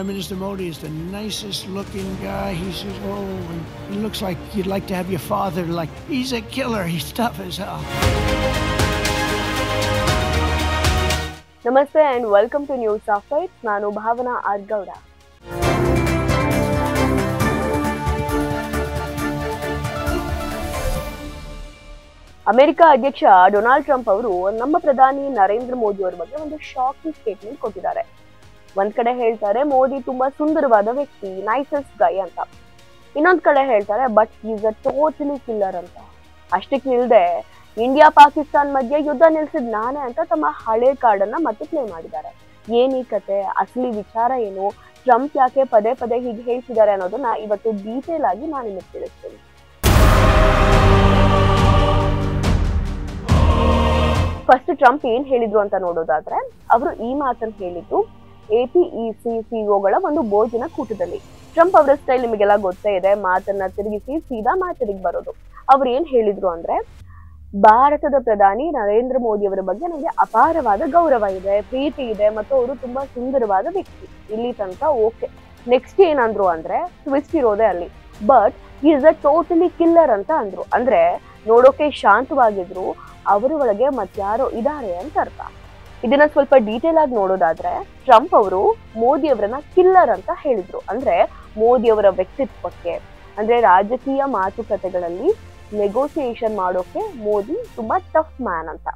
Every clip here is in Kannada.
Prime Minister Modi is the nicest looking guy. He says, oh, and he looks like you'd like to have your father. Like, he's a killer. He's tough as hell. Namaste and welcome to News of Fight. Nanu Bhavana Argauda. America ಅಧ್ಯಕ್ಷ ಡೊನಾಲ್ಡ್ ಟ್ರಂಪ್ ಅವರು ನಮ್ಮ ಪ್ರಧಾನಿ ನರೇಂದ್ರ ಮೋದಿ ಅವರ ಬಗ್ಗೆ ಒಂದು ಶಾಕಿಂಗ್ ಸ್ಟೇಟ್ಮೆಂಟ್ ಕೊಟ್ಟಿದ್ದಾರೆ. ಒಂದ್ ಕಡೆ ಹೇಳ್ತಾರೆ ಮೋದಿ ತುಂಬಾ ಸುಂದರವಾದ ವ್ಯಕ್ತಿ, ನೈಸೆಸ್ಟ್ ಗೈ ಅಂತ. ಇನ್ನೊಂದ್ ಕಡೆ ಹೇಳ್ತಾರೆ but is a totally killer ಅಂತ. ಅಷ್ಟಕ್ಕೆ ನಿಲ್ದೆ ಇಂಡಿಯಾ ಪಾಕಿಸ್ತಾನ್ ಮಧ್ಯೆ ಯುದ್ಧ ನಿಲ್ಸಿದ್ ನಾನೇ ಅಂತ ತಮ್ಮ ಹಳೆ ಕಾರ್ಡನ್ನ ಮತ್ತೆ ಪ್ಲೇ ಮಾಡಿದ್ದಾರೆ. ಏನ್ ಈ ಕತೆ, ಅಸಲಿ ವಿಚಾರ ಏನು, ಟ್ರಂಪ್ ಯಾಕೆ ಪದೇ ಪದೇ ಹೀಗೆ ಹೇಳ್ತಿದ್ದಾರೆ ಅನ್ನೋದನ್ನ ಇವತ್ತು ಡೀಟೇಲ್ ಆಗಿ ನಾನು ನಿಮಗೆ ತಿಳಿಸ್ತೀನಿ. ಫಸ್ಟ್ ಟ್ರಂಪ್ ಏನ್ ಹೇಳಿದ್ರು ಅಂತ ನೋಡೋದಾದ್ರೆ, ಅವರು ಈ ಮಾತನ್ನು ಹೇಳಿದ್ದು APEC ಸಿಇಒಗಳ ಒಂದು ಭೋಜನ ಕೂಟದಲ್ಲಿ. ಟ್ರಂಪ್ ಅವರ ಸ್ಟೈಲ್ ನಿಮಗೆಲ್ಲ ಗೊತ್ತೇ ಇದೆ, ಮಾತನ್ನ ತಿರುಗಿಸಿ ಸೀದಾ ಮಾತಿಗೆ ಬರೋದು. ಅವ್ರು ಏನ್ ಹೇಳಿದ್ರು ಅಂದ್ರೆ, ಭಾರತದ ಪ್ರಧಾನಿ ನರೇಂದ್ರ ಮೋದಿ ಅವರ ಬಗ್ಗೆ ನನಗೆ ಅಪಾರವಾದ ಗೌರವ ಇದೆ, ಪ್ರೀತಿ ಇದೆ ಮತ್ತು ಅವರು ತುಂಬಾ ಸುಂದರವಾದ ವ್ಯಕ್ತಿ. ಇಲ್ಲಿ ತನಕ ಓಕೆ. ನೆಕ್ಸ್ಟ್ ಏನಂದ್ರು ಅಂದ್ರೆ, ಟ್ವಿಸ್ಟ್ ಇರೋದೇ ಅಲ್ಲಿ, but is a totally killer ಅಂತ ಅಂದ್ರು. ಅಂದ್ರೆ ನೋಡೋಕೆ ಶಾಂತವಾಗಿದ್ರು, ಅವರ ಒಳಗೆ ಮತ್ಯಾರೋ ಇದ್ದಾರೆ ಅಂತ ಅರ್ಥ. ಇದನ್ನ ಸ್ವಲ್ಪ ಡೀಟೇಲ್ ಆಗಿ ನೋಡೋದಾದ್ರೆ, ಟ್ರಂಪ್ ಅವರು ಮೋದಿ ಅವರನ್ನ ಕಿಲ್ಲರ್ ಅಂತ ಹೇಳಿದ್ರು. ಅಂದ್ರೆ ಮೋದಿ ಅವರ ವ್ಯಕ್ತಿತ್ವಕ್ಕೆ, ಅಂದ್ರೆ ರಾಜಕೀಯ ಮಾತುಕತೆಗಳಲ್ಲಿ ನೆಗೋಸಿಯೇಷನ್ ಮಾಡೋಕೆ ಮೋದಿ ತುಂಬಾ ಟಫ್ ಮ್ಯಾನ್ ಅಂತ.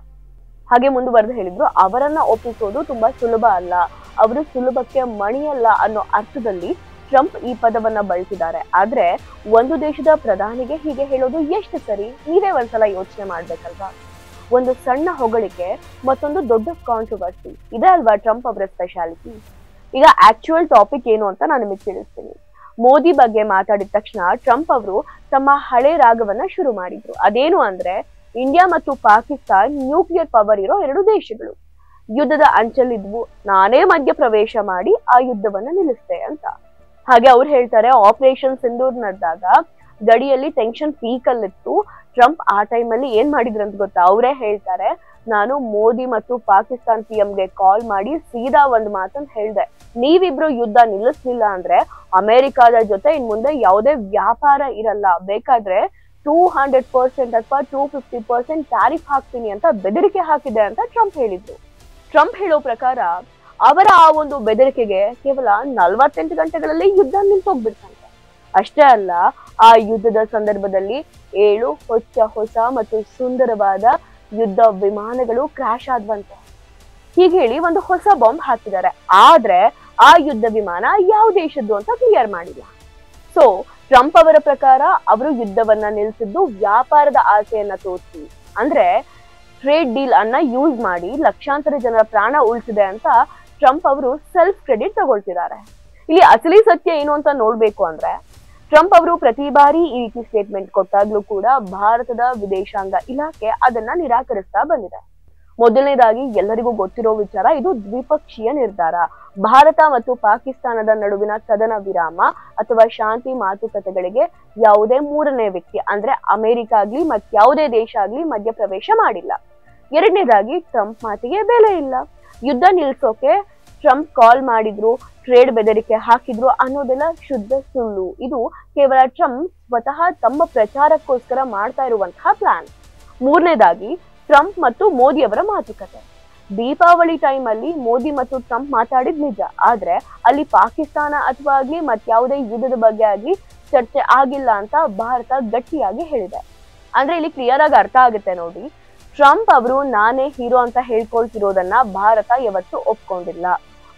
ಹಾಗೆ ಮುಂದುವರೆದು ಹೇಳಿದ್ರು, ಅವರನ್ನ ಒಪ್ಪಿಸೋದು ತುಂಬಾ ಸುಲಭ ಅಲ್ಲ, ಅವರು ಸುಲಭಕ್ಕೆ ಮಣಿಯಲ್ಲ ಅನ್ನೋ ಅರ್ಥದಲ್ಲಿ ಟ್ರಂಪ್ ಈ ಪದವನ್ನ ಬಳಸಿದ್ದಾರೆ. ಆದ್ರೆ ಒಂದು ದೇಶದ ಪ್ರಧಾನಿಗೆ ಹೀಗೆ ಹೇಳೋದು ಎಷ್ಟು ಸರಿ, ನೀವೇ ಒಂದ್ಸಲ ಯೋಚನೆ ಮಾಡ್ಬೇಕಲ್ವಾ. ಒಂದು ಸಣ್ಣ ಹೊಗಳಿಕೆ ಮತ್ತೊಂದು ದೊಡ್ಡ ಕಾಂಟ್ರವರ್ಸಿ, ಇದೆ ಅಲ್ವಾ ಟ್ರಂಪ್ ಅವರ ಸ್ಪೆಷಾಲಿಟಿ. ಈಗ ಆಕ್ಚುಯಲ್ ಟಾಪಿಕ್ ಏನು ಅಂತ ನಾನು ನಿಮಗೆ ತಿಳಿಸ್ತೀನಿ. ಮೋದಿ ಬಗ್ಗೆ ಮಾತಾಡಿದ ತಕ್ಷಣ ಟ್ರಂಪ್ ಅವರು ತಮ್ಮ ಹಳೆ ರಾಗವನ್ನ ಶುರು ಮಾಡಿದ್ರು. ಅದೇನು ಅಂದ್ರೆ, ಇಂಡಿಯಾ ಮತ್ತು ಪಾಕಿಸ್ತಾನ್ ನ್ಯೂಕ್ಲಿಯರ್ ಪವರ್ ಇರೋ ಎರಡು ದೇಶಗಳು, ಯುದ್ಧದ ಅಂಚಲಿದ್ವು, ನಾನೇ ಮಧ್ಯ ಪ್ರವೇಶ ಮಾಡಿ ಆ ಯುದ್ಧವನ್ನ ನಿಲ್ಲಿಸ್ತೆ ಅಂತ. ಹಾಗೆ ಅವ್ರು ಹೇಳ್ತಾರೆ, ಆಪರೇಷನ್ ಸಿಂಧೂರ್ ನಡೆದಾಗ ಗಡಿಯಲ್ಲಿ ಟೆನ್ಷನ್ ಪೀಕ್ ಅಲ್ಲಿತ್ತು. ಟ್ರಂಪ್ ಆ ಟೈಮ್ ಅಲ್ಲಿ ಏನ್ ಮಾಡಿದ್ರಂತ ಗೊತ್ತಾ, ಅವರೇ ಹೇಳ್ತಾರೆ, ನಾನು ಮೋದಿ ಮತ್ತು ಪಾಕಿಸ್ತಾನ್ PM-ಗೆ ಕಾಲ್ ಮಾಡಿ ಸೀದಾ ಒಂದ್ ಮಾತನ್ನ ಹೇಳ್ದೆ, ನೀವಿಬ್ರು ಯುದ್ಧ ನಿಲ್ಲಿಸ್ಲಿಲ್ಲ ಅಂದ್ರೆ ಅಮೆರಿಕಾದ ಜೊತೆ ಇನ್ ಮುಂದೆ ಯಾವುದೇ ವ್ಯಾಪಾರ ಇರಲ್ಲ, ಬೇಕಾದ್ರೆ 200% ಅಥವಾ 250% ಟ್ಯಾರಿಫ್ ಹಾಕ್ತೀನಿ ಅಂತ ಬೆದರಿಕೆ ಹಾಕಿದೆ ಅಂತ ಟ್ರಂಪ್ ಹೇಳಿದ್ರು. ಟ್ರಂಪ್ ಹೇಳೋ ಪ್ರಕಾರ ಅವರ ಆ ಒಂದು ಬೆದರಿಕೆಗೆ ಕೇವಲ 48 ಗಂಟೆಗಳಲ್ಲಿ ಯುದ್ಧ ನಿಂತೋಗ್ಬಿಡ್ತಂತೆ. ಅಷ್ಟೇ ಅಲ್ಲ, ಆ ಯುದ್ಧದ ಸಂದರ್ಭದಲ್ಲಿ 7 ಹೊಸ ಮತ್ತು ಸುಂದರವಾದ ಯುದ್ಧ ವಿಮಾನಗಳು ಕ್ರಾಶ್ ಆದ್ವಂತೆ. ಹೀಗೆ ಹೇಳಿ ಒಂದು ಹೊಸ ಬಾಂಬ್ ಹಾಕಿದ್ದಾರೆ. ಆದ್ರೆ ಆ ಯುದ್ಧ ವಿಮಾನ ಯಾವ ದೇಶದ್ದು ಅಂತ ಕ್ಲಿಯರ್ ಮಾಡಿಲ್ಲ. ಸೊ ಟ್ರಂಪ್ ಅವರ ಪ್ರಕಾರ ಅವರು ಯುದ್ಧವನ್ನ ನಿಲ್ಲಿಸಿದ್ದು ವ್ಯಾಪಾರದ ಆಸೆಯನ್ನ ತೋರಿಸಿ, ಅಂದ್ರೆ ಟ್ರೇಡ್ ಡೀಲ್ ಅನ್ನ ಯೂಸ್ ಮಾಡಿ ಲಕ್ಷಾಂತರ ಜನರ ಪ್ರಾಣ ಉಳಿಸಿದೆ ಅಂತ ಟ್ರಂಪ್ ಅವರು ಸೆಲ್ಫ್ ಕ್ರೆಡಿಟ್ ತಗೊಳ್ತಿದ್ದಾರೆ. ಇಲ್ಲಿ ಅಸಲಿ ಸತ್ಯ ಏನು ಅಂತ ನೋಡ್ಬೇಕು ಅಂದ್ರೆ, ಟ್ರಂಪ್ ಅವರು ಪ್ರತಿ ಬಾರಿ ಈ ರೀತಿ ಸ್ಟೇಟ್ಮೆಂಟ್ ಕೊಟ್ಟಾಗ್ಲೂ ಕೂಡ ಭಾರತದ ವಿದೇಶಾಂಗ ಇಲಾಖೆ ಅದನ್ನ ನಿರಾಕರಿಸ್ತಾ ಬಂದಿದೆ. ಮೊದಲನೇದಾಗಿ ಎಲ್ಲರಿಗೂ ಗೊತ್ತಿರೋ ವಿಚಾರ, ಇದು ದ್ವಿಪಕ್ಷೀಯ ನಿರ್ಧಾರ. ಭಾರತ ಮತ್ತು ಪಾಕಿಸ್ತಾನದ ನಡುವಿನ ಕದನ ವಿರಾಮ ಅಥವಾ ಶಾಂತಿ ಮಾತುಕತೆಗಳಿಗೆ ಯಾವುದೇ ಮೂರನೇ ವ್ಯಕ್ತಿ ಅಂದ್ರೆ ಅಮೆರಿಕ ಆಗ್ಲಿ ಮತ್ಯಾವುದೇ ದೇಶ ಆಗ್ಲಿ ಮಧ್ಯಪ್ರವೇಶ ಮಾಡಿಲ್ಲ. ಎರಡನೇದಾಗಿ ಟ್ರಂಪ್ ಮಾತಿಗೆ ಬೆಲೆ ಇಲ್ಲ. ಯುದ್ಧ ನಿಲ್ಸೋಕೆ ಟ್ರಂಪ್ ಕಾಲ್ ಮಾಡಿದ್ರು, ಟ್ರೇಡ್ ಬೆದರಿಕೆ ಹಾಕಿದ್ರು ಅನ್ನೋದೆಲ್ಲ ಶುದ್ಧ ಸುಳ್ಳು. ಇದು ಕೇವಲ ಟ್ರಂಪ್ ಸ್ವತಃ ತಮ್ಮ ಪ್ರಚಾರಕ್ಕೋಸ್ಕರ ಮಾಡ್ತಾ ಇರುವಂತಹ ಪ್ಲಾನ್. ಮೂರನೇದಾಗಿ ಟ್ರಂಪ್ ಮತ್ತು ಮೋದಿ ಅವರ ಮಾತುಕತೆ. ದೀಪಾವಳಿ ಟೈಮ್ ಅಲ್ಲಿ ಮೋದಿ ಮತ್ತು ಟ್ರಂಪ್ ಮಾತಾಡಿದ್ ನಿಜ, ಆದ್ರೆ ಅಲ್ಲಿ ಪಾಕಿಸ್ತಾನ ಅಥವಾ ಆಗ್ಲಿ ಮತ್ಯಾವುದೇ ಯುದ್ಧದ ಬಗ್ಗೆ ಆಗ್ಲಿ ಚರ್ಚೆ ಆಗಿಲ್ಲ ಅಂತ ಭಾರತ ಗಟ್ಟಿಯಾಗಿ ಹೇಳಿದೆ. ಅಂದ್ರೆ ಇಲ್ಲಿ ಕ್ಲಿಯರ್ ಆಗಿ ಅರ್ಥ ಆಗುತ್ತೆ ನೋಡಿ, ಟ್ರಂಪ್ ಅವರು ನಾನೇ ಹೀರೋ ಅಂತ ಹೇಳ್ಕೊಳ್ತಿರೋದನ್ನ ಭಾರತ ಯಾವತ್ತೂ ಒಪ್ಕೊಂಡಿಲ್ಲ.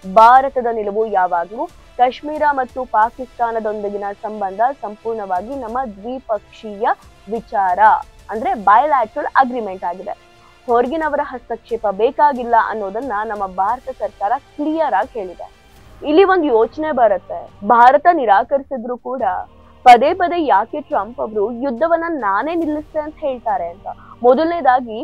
ಭಾರತದ ನಿಲುವು ಯಾವಾಗ್ಲೂ ಕಾಶ್ಮೀರ ಮತ್ತು ಪಾಕಿಸ್ತಾನದೊಂದಿಗಿನ ಸಂಬಂಧ ಸಂಪೂರ್ಣವಾಗಿ ನಮ್ಮ ದ್ವಿಪಕ್ಷೀಯ ವಿಚಾರ, ಅಂದ್ರೆ ಬಯಲ್ಯಾಟ್ರಲ್ ಅಗ್ರಿಮೆಂಟ್ ಆಗಿದೆ. ಹೊರಗಿನವರ ಹಸ್ತಕ್ಷೇಪ ಬೇಕಾಗಿಲ್ಲ ಅನ್ನೋದನ್ನ ನಮ್ಮ ಭಾರತ ಸರ್ಕಾರ ಕ್ಲಿಯರ್ ಆಗಿ ಹೇಳಿದೆ. ಇಲ್ಲಿ ಒಂದು ಯೋಚನೆ ಬರುತ್ತೆ, ಭಾರತ ನಿರಾಕರಿಸಿದ್ರು ಕೂಡ ಪದೇ ಪದೇ ಯಾಕೆ ಟ್ರಂಪ್ ಅವರು ಯುದ್ಧವನ್ನ ನಾನೇ ನಿಲ್ಲಿಸ್ತೇನೆ ಅಂತ ಹೇಳ್ತಾರೆ ಅಂತ. ಮೊದಲನೇದಾಗಿ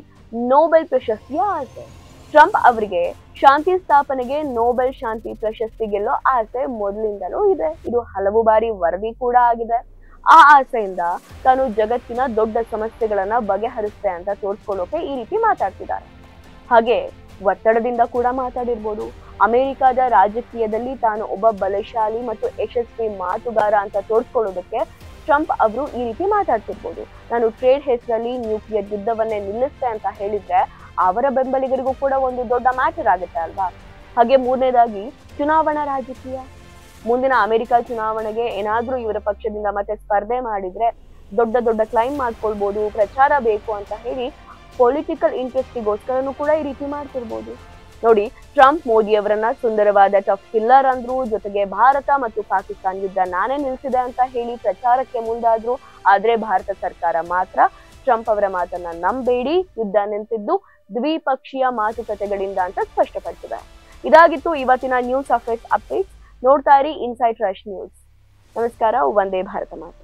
ನೋಬೆಲ್ ಪ್ರಶಸ್ತಿಯ ಆಸೆ. ಟ್ರಂಪ್ ಅವರಿಗೆ ಶಾಂತಿ ಸ್ಥಾಪನೆಗೆ ನೋಬೆಲ್ ಶಾಂತಿ ಪ್ರಶಸ್ತಿ ಗೆಲ್ಲೋ ಆಸೆ ಮೊದಲಿಂದಲೂ ಇದೆ. ಇದು ಹಲವು ಬಾರಿ ವರದಿ ಕೂಡ ಆಗಿದೆ. ಆ ಆಸೆಯಿಂದ ತಾನು ಜಗತ್ತಿನ ದೊಡ್ಡ ಸಮಸ್ಯೆಗಳನ್ನ ಬಗೆಹರಿಸ್ತೆ ಅಂತ ತೋರಿಸ್ಕೊಳ್ಳೋಕೆ ಈ ರೀತಿ ಮಾತಾಡ್ತಿದ್ದಾರೆ. ಹಾಗೆ ಒತ್ತಡದಿಂದ ಕೂಡ ಮಾತಾಡಿರ್ಬೋದು. ಅಮೆರಿಕದ ರಾಜಕೀಯದಲ್ಲಿ ತಾನು ಒಬ್ಬ ಬಲಶಾಲಿ ಮತ್ತು ಯಶಸ್ವಿ ಮಾತುಗಾರ ಅಂತ ತೋರಿಸ್ಕೊಳ್ಳೋದಕ್ಕೆ ಟ್ರಂಪ್ ಅವರು ಈ ರೀತಿ ಮಾತಾಡ್ತಿರ್ಬೋದು. ನಾನು ಟ್ರೇಡ್ ಹೆಸರಲ್ಲಿ ನ್ಯೂಕ್ಲಿಯರ್ ಯುದ್ಧವನ್ನೇ ನಿಲ್ಲಿಸ್ತೆ ಅಂತ ಹೇಳಿದ್ರೆ ಅವರ ಬೆಂಬಲಿಗರಿಗೂ ಕೂಡ ಒಂದು ದೊಡ್ಡ ಮ್ಯಾಟರ್ ಆಗುತ್ತೆ ಅಲ್ವಾ. ಹಾಗೆ ಮೂರನೇದಾಗಿ ಚುನಾವಣಾ ರಾಜಕೀಯ. ಮುಂದಿನ ಅಮೆರಿಕ ಚುನಾವಣೆಗೆ ಏನಾದ್ರೂ ಇವರ ಪಕ್ಷದಿಂದ ಮತ್ತೆ ಸ್ಪರ್ಧೆ ಮಾಡಿದ್ರೆ ದೊಡ್ಡ ದೊಡ್ಡ ಕ್ಲೈಮ್ ಮಾಡ್ಕೊಳ್ಬಹುದು, ಪ್ರಚಾರ ಬೇಕು ಅಂತ ಹೇಳಿ ಪೊಲಿಟಿಕಲ್ ಇಂಟ್ರೆಸ್ಟಿಗೋಸ್ಕರನು ಕೂಡ ಈ ರೀತಿ ಮಾಡ್ತಿರ್ಬೋದು. ನೋಡಿ, ಟ್ರಂಪ್ ಮೋದಿ ಅವರನ್ನ ಸುಂದರವಾದ ಟಫ್ ಕಿಲ್ಲರ್ ಅಂದ್ರು, ಜೊತೆಗೆ ಭಾರತ ಮತ್ತು ಪಾಕಿಸ್ತಾನ ಯುದ್ಧ ನಾನೇ ನಿಲ್ಸಿದೆ ಅಂತ ಹೇಳಿ ಪ್ರಚಾರಕ್ಕೆ ಮುಂದಾದ್ರು. ಆದ್ರೆ ಭಾರತ ಸರ್ಕಾರ ಮಾತ್ರ ಟ್ರಂಪ್ ಅವರ ಮಾತನ್ನ ನಂಬೇಡಿ, ಯುದ್ಧ ನಿಂತಿದ್ದು ದ್ವಿಪಕ್ಷೀಯ ಮಾತುಕತೆಗಳಿಂದ ಅಂತ ಸ್ಪಷ್ಟಪಡಿಸಿದೆ. ಇದಾಗಿತ್ತು ಇವತ್ತಿನ ನ್ಯೂಸ್ ಅಫೇರ್ಸ್ ಅಪ್ಡೇಟ್ಸ್. ನೋಡ್ತಾ ಇರಿ ಇನ್ಸೈಡ್ ರಶ್ ನ್ಯೂಸ್. ನಮಸ್ಕಾರ. ವಂದೇ ಭಾರತ ಮಾತೆ.